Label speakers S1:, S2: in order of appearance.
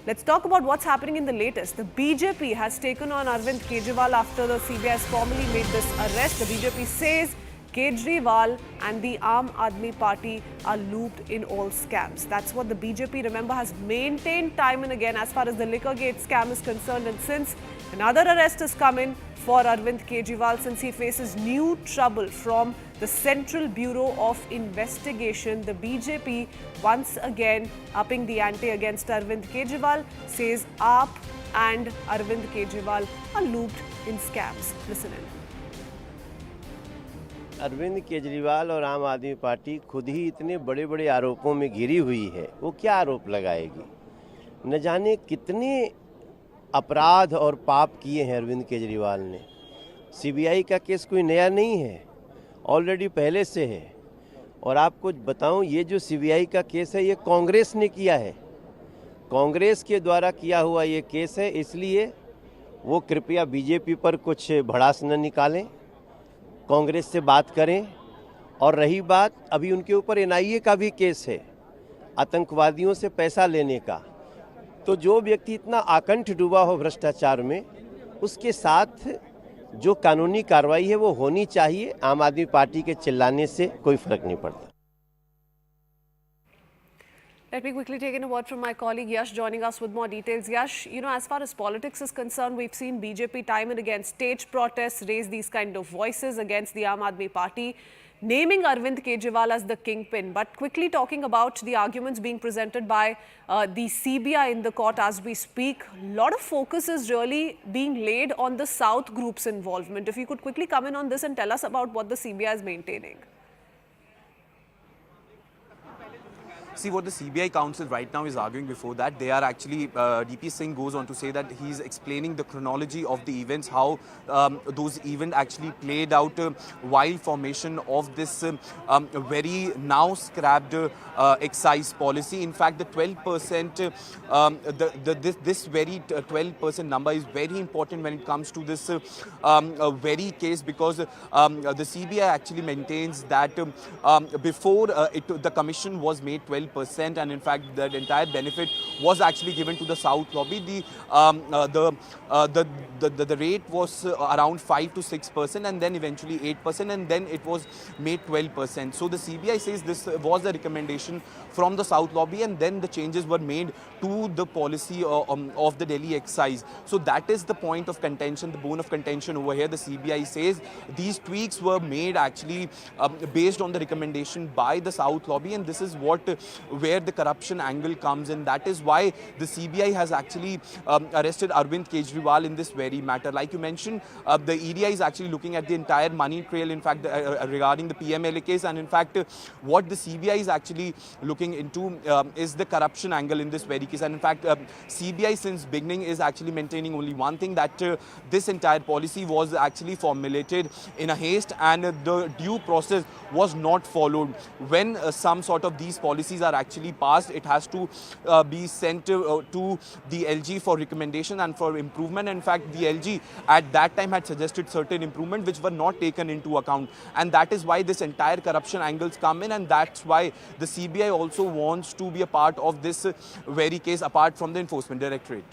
S1: Let's talk about what's happening in the latest. The BJP has taken on Arvind Kejriwal after the CBI has formally made this arrest. The BJP says Kejriwal and the Aam Aadmi Party are looped in all scams. That's what the BJP, remember, has maintained time and again as far as the Liquorgate scam is concerned. And since another arrest has come in for Arvind Kejriwal, since he faces new trouble from the Central Bureau of Investigation, the BJP once again upping the ante against Arvind Kejriwal, says AAP and Arvind Kejriwal are looped in scams. Listen in.
S2: Arvind Kejriwal और आम आदमी party खुद ही इतने बड़े बड़े आरोपों में घिरी हुई है, वो क्या आरोप लगाएगी? न जाने कितने अपराध और पाप किए हैं अरविंद केजरीवाल ने। सीबीआई का केस कोई नया नहीं है, ऑलरेडी पहले से है। और आपको बताऊं, ये जो सीबीआई का केस है ये कांग्रेस ने किया है, कांग्रेस के द्वारा किया हुआ ये केस है। इसलिए वो कृपया बीजेपी पर कुछ भड़ास न निकालें, कांग्रेस से बात करें। और रही बात, अभी उनके ऊपर एनआईए का भी केस है आतंकवादियों से पैसा लेने का। तो जो व्यक्ति इतना आकंठ डूबा हो भ्रष्टाचार में, उसके साथ जो कानूनी कार्रवाई है वो होनी चाहिए। आम आदमी पार्टी के चिल्लाने से कोई फर्क नहीं पड़ता।
S1: Let me quickly take in a word from my colleague Yash joining us with more details. Yash, as far as politics is concerned, we've seen BJP time and again stage protests raise these kind of voices against the Aam Aadmi Party, naming Arvind Kejriwal as the kingpin. But quickly talking about the arguments being presented by the CBI in the court as we speak, a lot of focus is really being laid on the South group's involvement. If you could quickly come in on this and tell us about what the CBI is maintaining.
S3: See, what the CBI counsel right now is arguing before that, they are actually, DP Singh goes on to say that he's explaining the chronology of the events, how those events actually played out while formation of this very now scrapped excise policy. In fact, the 12%, this very 12% number is very important when it comes to this very case, because the CBI actually maintains that before the commission was made 12%, and in fact the entire benefit was actually given to the South lobby. The rate was around 5 to 6%, and then eventually 8%, and then it was made 12%. So the CBI says this was a recommendation from the South lobby, and then the changes were made to the policy of the Delhi excise. So that is the point of contention, the bone of contention over here. The CBI says these tweaks were made actually based on the recommendation by the South lobby, and this is where the corruption angle comes in. That is why the CBI has actually arrested Arvind Kejriwal in this very matter. Like you mentioned, the EDI is actually looking at the entire money trail, in fact, regarding the PMLA case, and in fact, what the CBI is actually looking into is the corruption angle in this very case. And in fact, CBI since beginning is actually maintaining only one thing, that this entire policy was actually formulated in a haste, and the due process was not followed. When some sort of these policies are actually passed, it has to be sent to the LG for recommendation and for improvement. In fact, the LG at that time had suggested certain improvements which were not taken into account, and that is why this entire corruption angles come in, and that's why the CBI also wants to be a part of this very case apart from the Enforcement Directorate.